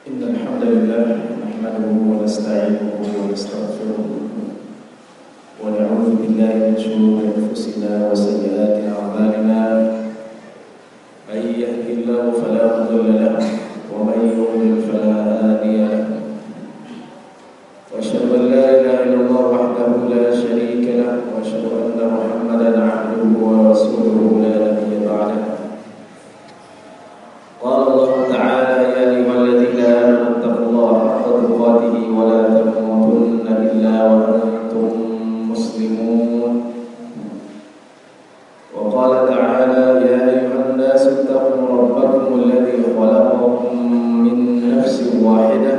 إن الحمد لله نحمده ونستعينه ونستغفره ونعوذ بالله من شرور أنفسنا وسيئات أعمالنا من يهده الله فلا مضل له ومن يضلل فلا هادي له وأشهد أن لا إله إلا الله وحده لا شريك له وأشهد أن محمدا عبده ورسوله لا نبي بعده. قال الله تعالى: يا أيها الذين آمنوا اتقوا الله حق تقاته ولا تموتن إلا وأنتم مسلمون. وقال تعالى: يا أيها الناس اتقوا ربكم الذي خلقكم من نفس واحدة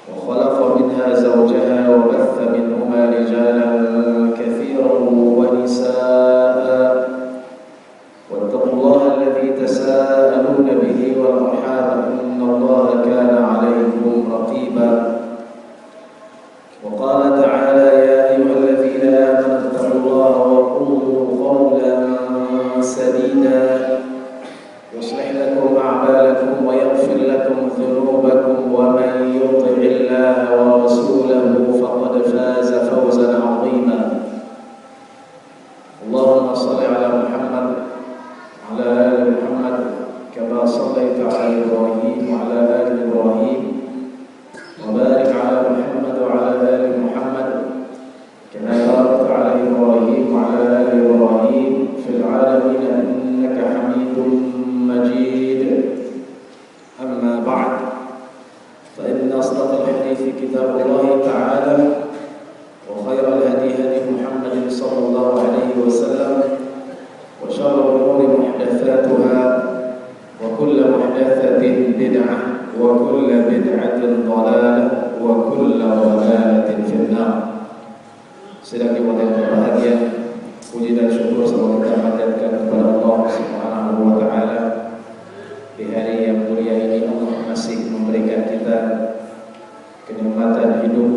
وخلق منها زوجها وبث منهما رجالا كثيرا ونساء واتقوا الله الذي تساءلون به والأرحام إن الله كان عليكم رقيبا. وقال تعالى: يا أيها الذين آمنوا اتقوا الله وقولوا قولا سديدا يصلح لكم أعمالكم ويغفر لكم ذنوبكم ومن يطع الله ورسوله فقد فاز فوزا عظيما. اللهم صل على محمد وعلى آل محمد كما صليت على إبراهيم وعلى آل إبراهيم وبارك على محمد وعلى آل محمد كما باركت على إبراهيم وعلى آل إبراهيم في العالمين إنك حميد مجيد. أما بعد، فإن أصدق الحديث كتاب الله تعالى وخير الهدي هدي محمد صلى الله عليه وسلم وشر الأمور محدثاتها وكل محدثة بدعة وكل بدعة ضلالة وكل ضلالة في النار. Sedang yang berbahagia, puji dan syukur selalu kita panjatkan kepada Allah Subhanahu wa taala. Di hari yang mulia ini Allah masih memberikan kita kenikmatan hidup.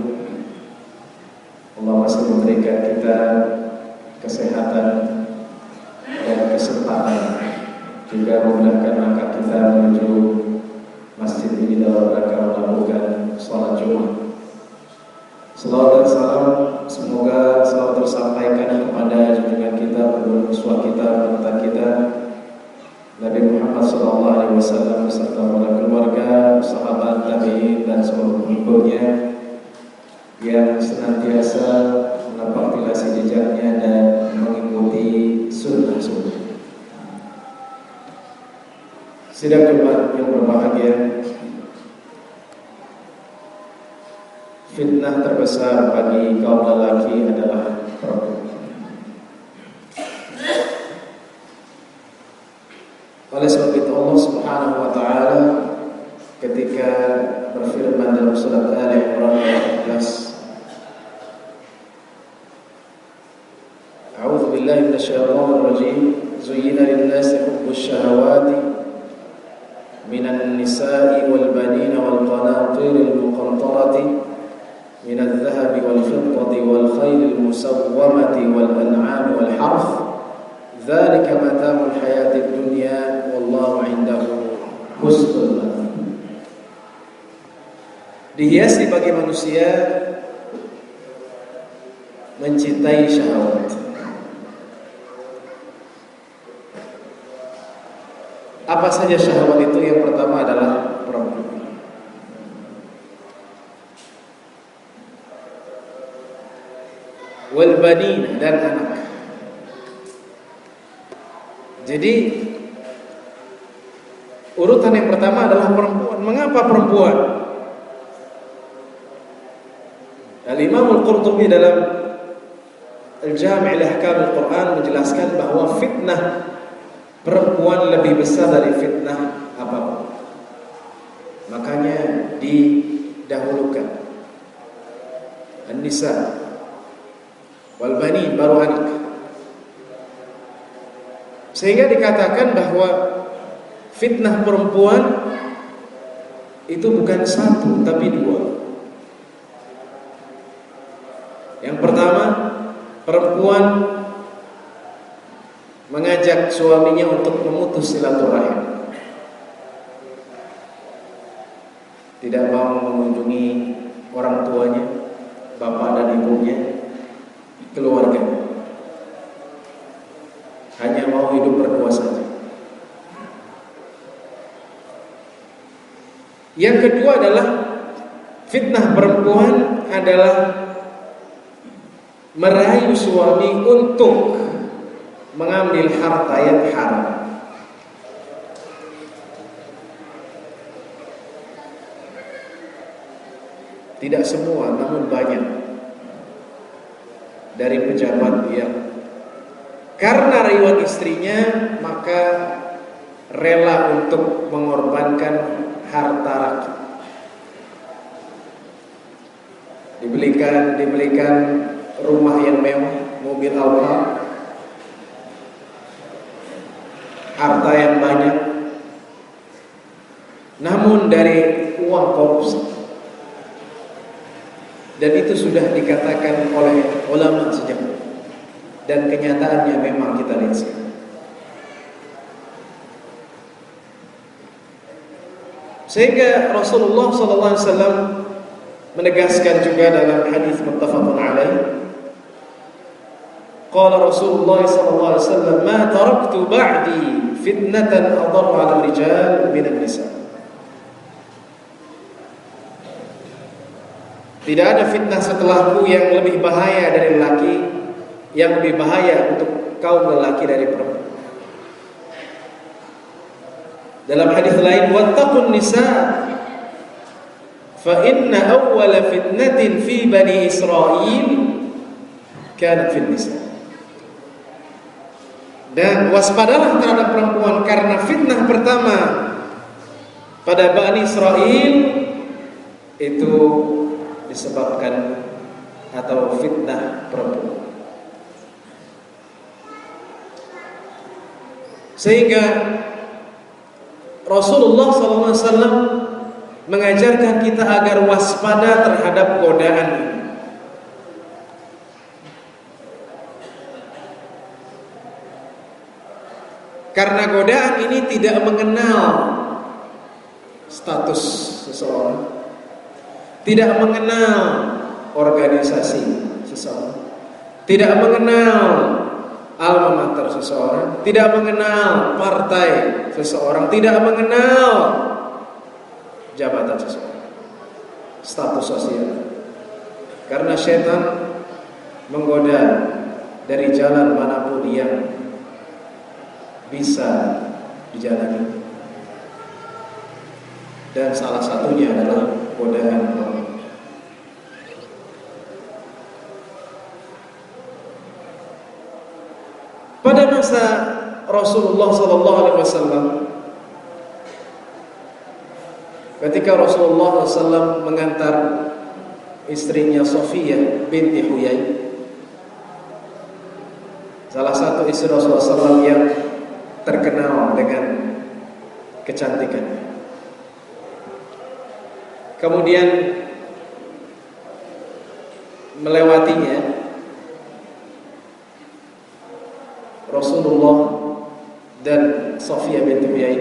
Allah masih memberikan kita kesehatan dan kesempatan, juga memudahkan langkah kita menuju masjid ini dalam rangka melakukan sholat Jumat. Salawat dan salam semoga selalu tersampaikan kepada junjungan kita, penuntun uswah kita, panutan kita, Nabi Muhammad SAW beserta para keluarga, sahabat, tabi'in dan seluruh pengikutnya yang senantiasa menapak tilasi jejaknya dan mengikuti sunnah-sunnah. Sidang Jumat yang berbahagia, fitnah terbesar bagi kaum lelaki adalah perempuan. Oleh sebab itu Allah Subhanahu wa taala ketika berfirman dalam surat Ali Imran ayat 14, A'udzu billahi minasyaitonir rajim. Zuyyina lin-nasi hubbus syahawati minan nisa'i wal banina wal qanatiril muqantarati minadh dhahabi wal fiddati wal khaylil musawwamati wal an'ami wal harth. Dzalika mata'ul hayatid dunya wallahu 'indahu husnul matab. Dihiasi bagi manusia mencintai syahwat. Apa saja syahwat itu? Yang pertama adalah perempuan. Wal banin, dan anak. Jadi urutan yang pertama adalah perempuan. Mengapa perempuan? Al-Imam Al-Qurtubi dalam Al-Jami' li Ahkam Al-Quran menjelaskan bahwa fitnah perempuan lebih besar dari fitnah apapun. Makanya didahulukan an-nisa wal banin, baru anak. Sehingga dikatakan bahwa fitnah perempuan itu bukan satu tapi dua. Yang pertama, perempuan mengajak suaminya untuk memutus silaturahim. tidak mau mengunjungi orang tuanya, bapak dan ibunya, keluarga. Hanya mau hidup berdua saja. Yang kedua adalah fitnah perempuan adalah merayu suami untuk mengambil harta yang haram. Tidak semua, namun banyak dari pejabat yang karena rayuan istrinya maka rela untuk mengorbankan harta rakyat. Dibelikan rumah yang mewah, mobil Alfa, harta yang banyak, namun dari uang korupsi. Dan itu sudah dikatakan oleh ulama sejak dulu, dan kenyataannya memang kita lihat sekarang. Sehingga Rasulullah SAW menegaskan juga dalam hadis muttafaqun alaih, qala Rasulullah SAW, ma taraktu ba'di fitnatan adharra 'ala rijal min an-nisa. Tidak ada fitnah setelahku yang lebih bahaya dari lelaki, yang lebih bahaya untuk kaum lelaki dari perempuan. Dalam hadis lain, wattaqun nisa fa inna awwala fitnatin fi bani Israil kanat fil nisa. Dan waspadalah terhadap perempuan karena fitnah pertama pada Bani Israel itu disebabkan atau fitnah perempuan. Sehingga Rasulullah SAW mengajarkan kita agar waspada terhadap godaan ini. Karena godaan ini tidak mengenal status seseorang, tidak mengenal organisasi seseorang, tidak mengenal alma mater seseorang, tidak mengenal partai seseorang, tidak mengenal jabatan seseorang, status sosial. Karena syaitan menggoda dari jalan manapun yang bisa dijalani, dan salah satunya adalah godaan Allah. Pada masa Rasulullah SAW, ketika Rasulullah SAW mengantar istrinya Sofiyah binti Huyai, salah satu istri Rasulullah SAW yang terkenal dengan kecantikannya. Kemudian melewatinya, Rasulullah dan Sofiyah binti Huyai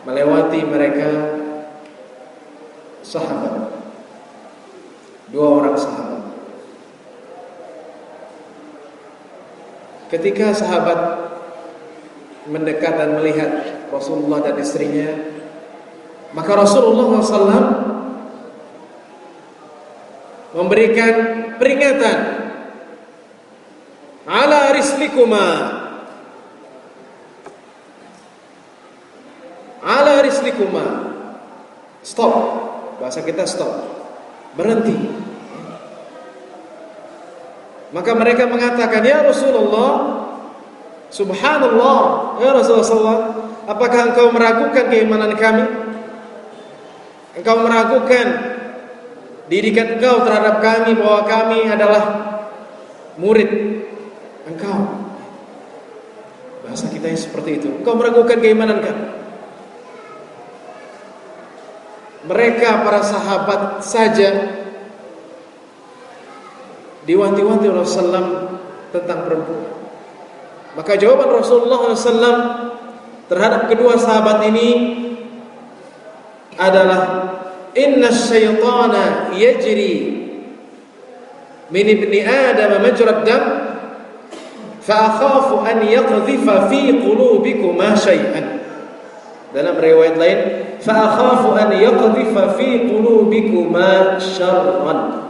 melewati mereka sahabat, dua orang sahabat. Ketika sahabat mendekat dan melihat Rasulullah dan istrinya, maka Rasulullah SAW memberikan peringatan, ala rislikuma, ala rislikuma, stop, bahasa kita stop, berhenti. Maka mereka mengatakan, ya Rasulullah, subhanallah, ya Rasulullah, apakah engkau meragukan keimanan kami? Engkau meragukan didikan engkau terhadap kami bahwa kami adalah murid engkau? Bahasa kita seperti itu. Engkau meragukan keimanan kami? Mereka para sahabat saja diwanti-wanti Rasulullah tentang perempuan. Maka jawaban Rasulullah SAW terhadap kedua sahabat ini adalah inna syaitana yajri min ibni adam majrad dam fa akhafu an yaqdhifa fi qulubikuma syai'an. Dalam riwayat lain, fa akhafu an yaqdhifa fi qulubikuma syarran.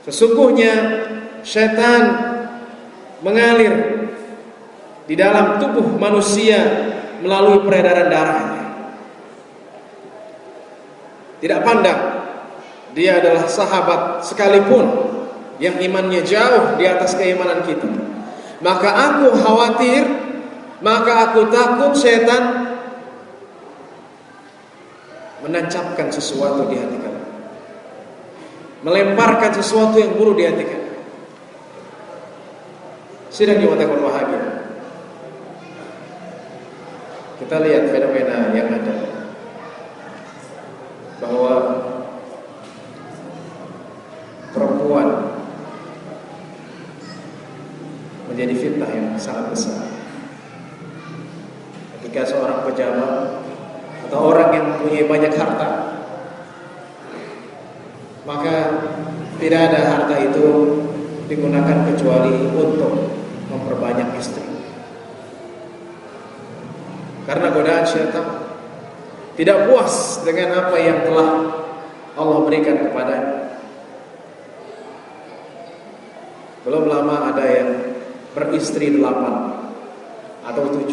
Sesungguhnya syaitan mengalir di dalam tubuh manusia melalui peredaran darahnya. Tidak pandang dia adalah sahabat sekalipun yang imannya jauh di atas keimanan kita. Maka aku khawatir, maka aku takut setan menancapkan sesuatu di hati kamu, melemparkan sesuatu yang buruk di hati kamu. Sidang Jumat bahagia, kita lihat fenomena yang ada, bahwa perempuan menjadi fitnah yang sangat besar. Ketika seorang pejabat atau orang yang mempunyai banyak harta, maka tidak ada harta itu digunakan kecuali untuk memperbanyak istri. Karena godaan syaitan, tidak puas dengan apa yang telah Allah berikan kepadanya. Belum lama ada yang beristri 8 atau 7.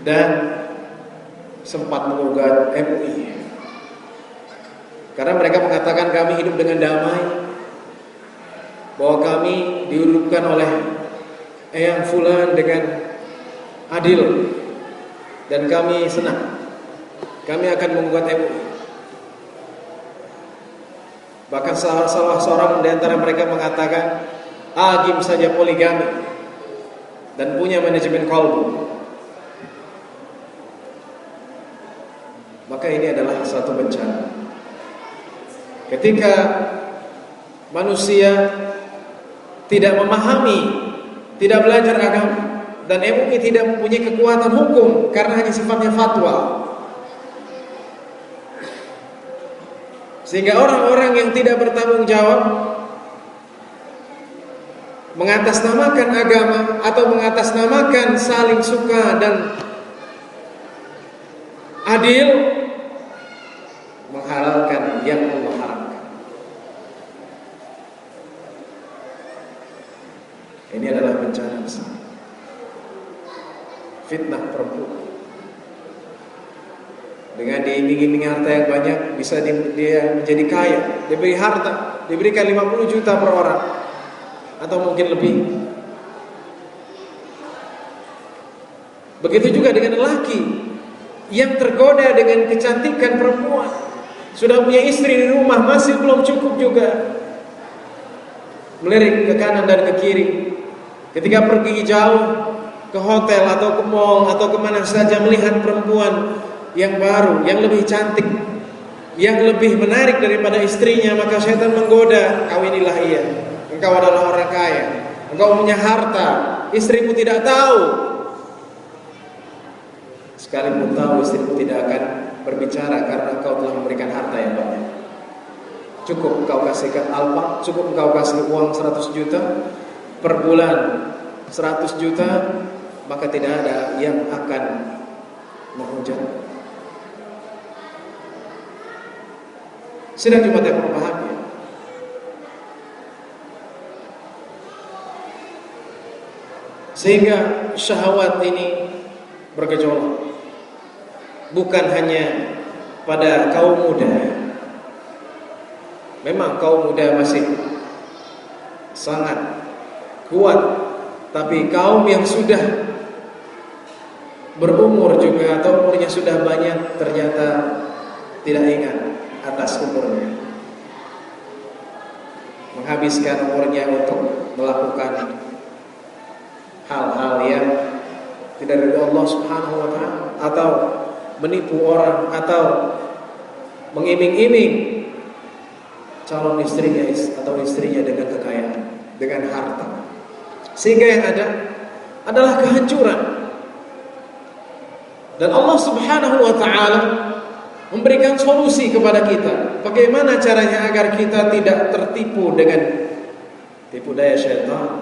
Dan sempat menggugat MUI. Karena mereka mengatakan kami hidup dengan damai, bahwa kami dihidupkan oleh Eyang Fulan dengan adil, dan kami senang. Kami akan menggugat MUI. Bahkan salah seorang di antara mereka mengatakan Agim saja poligami dan punya manajemen kolbu. Maka ini adalah satu bencana. Ketika manusia tidak memahami, tidak belajar agama, dan MUI tidak mempunyai kekuatan hukum karena hanya sifatnya fatwa, sehingga orang-orang yang tidak bertanggung jawab mengatasnamakan agama atau mengatasnamakan saling suka dan adil, menghalalkan yang Allah haramkan. Ini adalah bencana besar. Fitnah perempuan. Dengan diiming-iming harta yang banyak, bisa dia menjadi kaya, diberi harta, diberikan 50 juta per orang, atau mungkin lebih. Begitu juga dengan lelaki yang tergoda dengan kecantikan perempuan, sudah punya istri di rumah, masih belum cukup juga, melirik ke kanan dan ke kiri. Ketika pergi jauh ke hotel atau ke mall atau kemana saja, melihat perempuan yang baru, yang lebih cantik, yang lebih menarik daripada istrinya, maka syaitan menggoda, kawinilah ia, engkau adalah orang kaya, engkau punya harta, istrimu tidak tahu. Sekalipun tahu, istrimu tidak akan berbicara karena engkau telah memberikan harta yang banyak. Cukup engkau kasihkan alpa, cukup engkau kasih uang 100 juta per bulan, 100 juta, maka tidak ada yang akan menghujat. Sidang Jumat yang berbahagia, sehingga syahwat ini bergejolak, bukan hanya pada kaum muda. Memang kaum muda masih sangat kuat, tapi kaum yang sudah berumur juga atau umurnya sudah banyak ternyata tidak ingat atas umurnya, menghabiskan umurnya untuk melakukan hal-hal yang tidak dari Allah Subhanahu wa ta'ala, atau menipu orang, atau mengiming-iming calon istrinya atau istrinya dengan kekayaan, dengan harta, sehingga yang ada adalah kehancuran. Dan Allah Subhanahu wa taala memberikan solusi kepada kita. Bagaimana caranya agar kita tidak tertipu dengan tipu daya syaitan,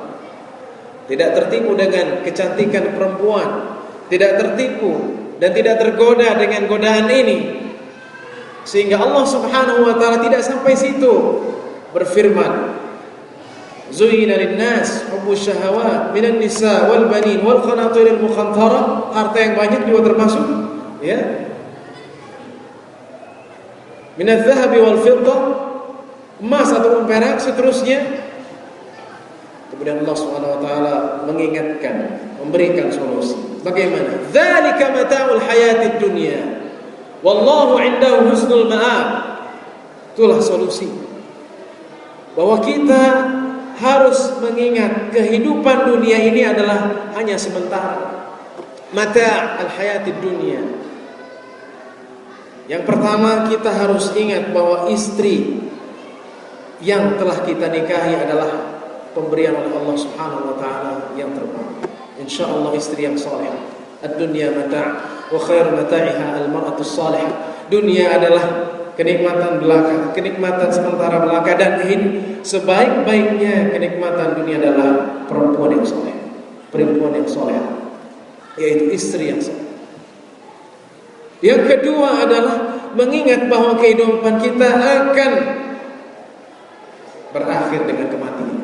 tidak tertipu dengan kecantikan perempuan, tidak tertipu dan tidak tergoda dengan godaan ini. Sehingga Allah Subhanahu wa taala tidak sampai situ, berfirman, Zuyyina lin-nas hubbus syahawat minan nisa wal banin wal qanatiril muqantarah, harta yang banyak juga termasuk, ya. Minadz dzahabi wal fiddah, emas ataupun perak, seterusnya. Kemudian Allah Subhanahu wa taala mengingatkan, memberikan solusi. Bagaimana? Dzalika mata'ul hayatid dunya. Wallahu 'indahu husnul ma'ab. Itulah solusi. Bahwa kita harus mengingat kehidupan dunia ini adalah hanya sementara. Mata' al-hayatid dunia. Yang pertama, kita harus ingat bahwa istri yang telah kita nikahi adalah pemberian oleh Allah Subhanahu wa taala yang terbaik. Insyaallah istri yang saleh. Ad-dunya mata' wa khairu mata'iha al-mar'atu salihah. Dunia adalah kenikmatan belaka, kenikmatan sementara belaka, dan sebaik-baiknya kenikmatan dunia adalah perempuan yang soleh, perempuan yang soleh, yaitu istri yang soleh. Yang kedua adalah mengingat bahwa kehidupan kita akan berakhir dengan kematian,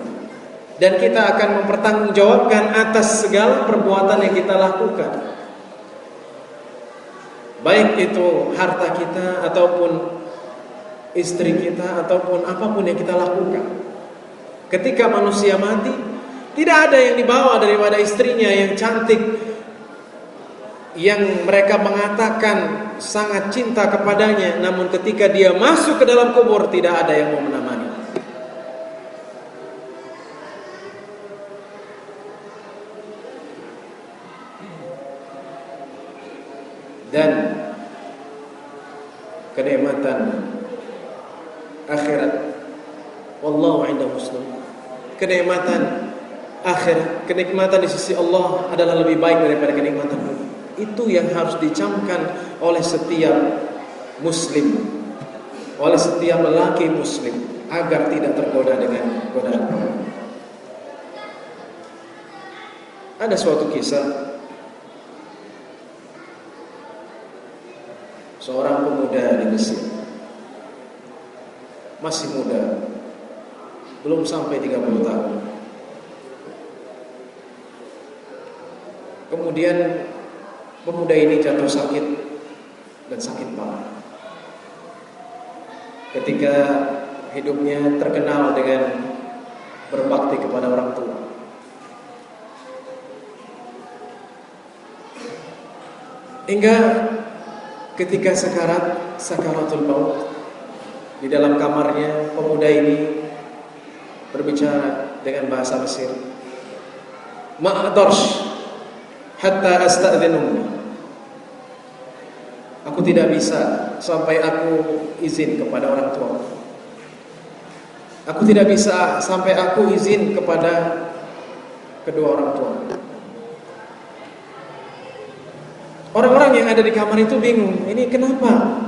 dan kita akan mempertanggungjawabkan atas segala perbuatan yang kita lakukan, baik itu harta kita ataupun istri kita ataupun apapun yang kita lakukan. Ketika manusia mati, tidak ada yang dibawa daripada istrinya yang cantik, yang mereka mengatakan sangat cinta kepadanya, namun ketika dia masuk ke dalam kubur tidak ada yang mau menemani. Dan kenikmatan akhirat, wallahu 'indahu husnul. Kenikmatan akhirat, kenikmatan di sisi Allah adalah lebih baik daripada kenikmatan dunia. Itu yang harus dicamkan oleh setiap muslim, oleh setiap lelaki muslim, agar tidak tergoda dengan godaan. Ada suatu kisah, seorang pemuda di Mesir, masih muda, belum sampai 30 tahun. Kemudian pemuda ini jatuh sakit, dan sakit parah. Ketika hidupnya terkenal dengan berbakti kepada orang tua. Hingga ketika sakaratul maut, di dalam kamarnya pemuda ini berbicara dengan bahasa Mesir. Ma'adarsh hatta asta'dhinu. Aku tidak bisa sampai aku izin kepada orang tua. Aku tidak bisa sampai aku izin kepada kedua orang tua. Orang-orang yang ada di kamar itu bingung, ini kenapa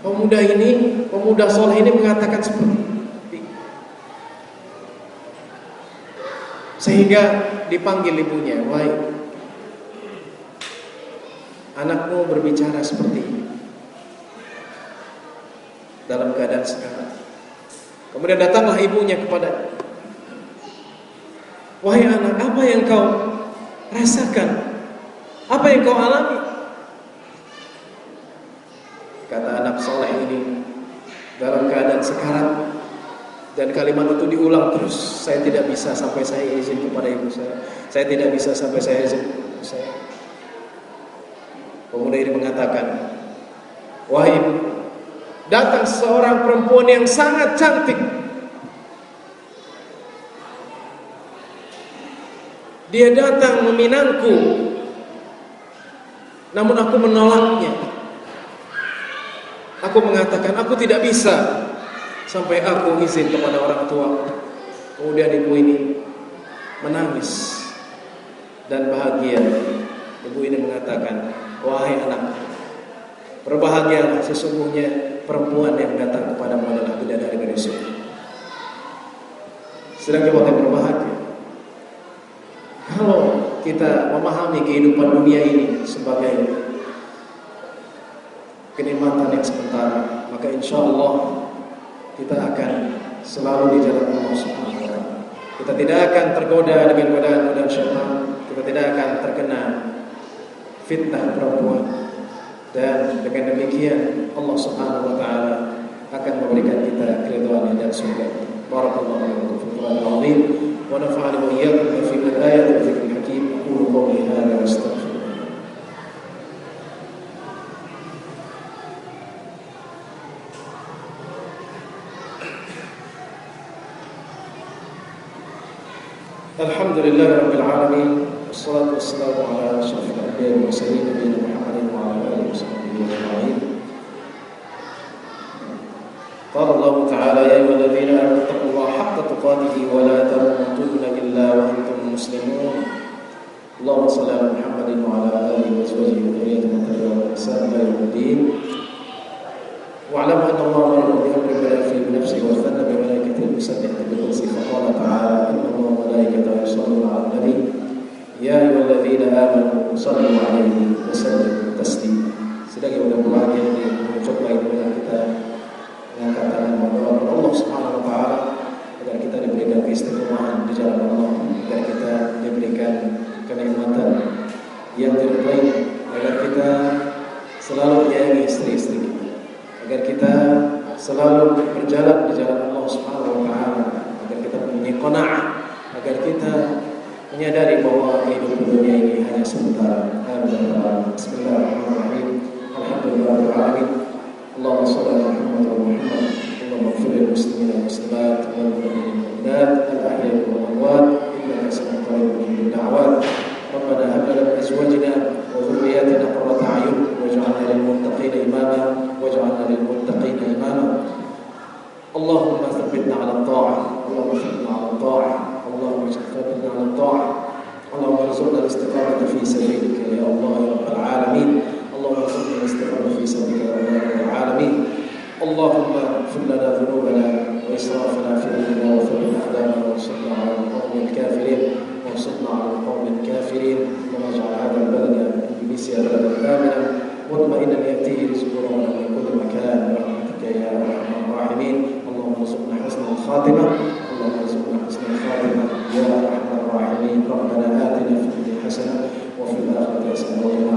pemuda soleh ini mengatakan seperti ini? Sehingga dipanggil ibunya, wahai anakmu berbicara seperti ini dalam keadaan sekarang. Kemudian datanglah ibunya kepada, wahai anak, apa yang kau rasakan? Apa yang kau alami? Kata anak soleh ini dalam keadaan sekarat, dan kalimat itu diulang terus. Saya tidak bisa sampai saya izin kepada ibu saya. Saya tidak bisa sampai saya izin kepada ibu saya. Pemuda ini mengatakan, wahai ibu, datang seorang perempuan yang sangat cantik. Dia datang meminangku, namun aku menolaknya. Aku mengatakan, aku tidak bisa sampai aku izin kepada orang tua. Kemudian ibu ini menangis dan bahagia. Ibu ini mengatakan, wahai anak, berbahagialah, sesungguhnya perempuan yang datang kepadamu adalah bidadari dari surga. Sedang kita berbahagia. Kalau kita memahami kehidupan dunia ini sebagai kenikmatan yang sementara, maka insya Allah kita akan selalu di jalan Allah Subhanahu wa Ta'ala. Kita tidak akan tergoda dengan godaan-godaan syaitan. Kita tidak akan terkena fitnah perempuan. Dan dengan demikian Allah Subhanahu wa Ta'ala akan memberikan kita keridhaan dan surga. Barakallahu lakum fil Qur'anil 'azim wa nafa'ani wa iyyakum fi al-ayati wa dzikril hakim. Aqulu qawli hadza wa astaghfirullah. Alhamdulillahi rabbil alamin. Wassalatu wassalamu ala asyrafil anbiya'i wal mursalin nabiyina Muhammadin wa ala alihi washabbihi ajma'in. Qala Allah ta'ala ya ayyuhalladzina amanu taqullaha haqqa tuqatih wa la tamutunna illa wa antum muslimun. Allahumma shalli ala Muhammadin wa ala alihi wa sahbihi wa dhurriyyatihi wa tabi'ahum bi ihsan ila yaumiddin. واعلم أن الله أمر بأمر بدأ فيه بنفسه وثنى بملائكته المسبحة بالقدس فقال تعالى إن الله وملائكته يصلون على النبي يا أيها الذين آمنوا صلوا عليه وسلموا تسليما. Sedang yang berbahagia di mencoba dengan kita mengatakan bahwa Allah Subhanahu wa Ta'ala agar kita diberikan keistiqomahan di jalan Allah, agar kita diberikan kenikmatan yang terbaik, agar kita selalu menyayangi istri-istri kita, agar kita selalu berjalan di jalan Allah Subhanahu wa Ta'ala, agar kita mempunyai qanaah, agar kita menyadari bahwa kehidupan dunia ini hanya sementara. Amin. Bismillahirrahmanirrahim. Alhamdulillahirabbil alamin. Allahumma shalli ala Muhammad wa Muhammad. Allahumma ighfir lil muslimin wal muslimat wal mu'minin wal mu'minat al-ahya'i wal amwat innaka sami'un qaribun mujibud da'wat. Rabbana hab lana min azwajina wa dhurriyyatina qurrata a'yun waj'alna lil muttaqina imama waj'alna lil muttaqina imama. Allahumma thabbitna 'ala at-tha'ah. Allahumma thabbitna 'ala at-tha'ah. Allahumma thabbitna 'ala at-tha'ah. Allahumma arzuqna al-istiqamata fi sabilika ya Allah ya rabbal alamin. Allahumma arzuqna al-istiqamata fi sabilika ya Allah ya rabbal alamin. Allahumma ighfir lana dhunubana wa israfana fi amrina wa thabbit aqdamana wa ansurna 'ala al-qawmi al-kafirin wa ansurna 'ala al-qawmi al-kafirin wa ij'al hadha al-balada Indonesia baladan aminan mutma'innan ya'tihi rizquhu min kulli makan bi rahmatika ya arhamar rahimin. Allahumma arzuqna husnal khatimah. Allahumma arzuqna husnal khatimah ya arhamar rahimin. Rabbana atina fid dunya hasanah wa fil akhirati hasanah wa qina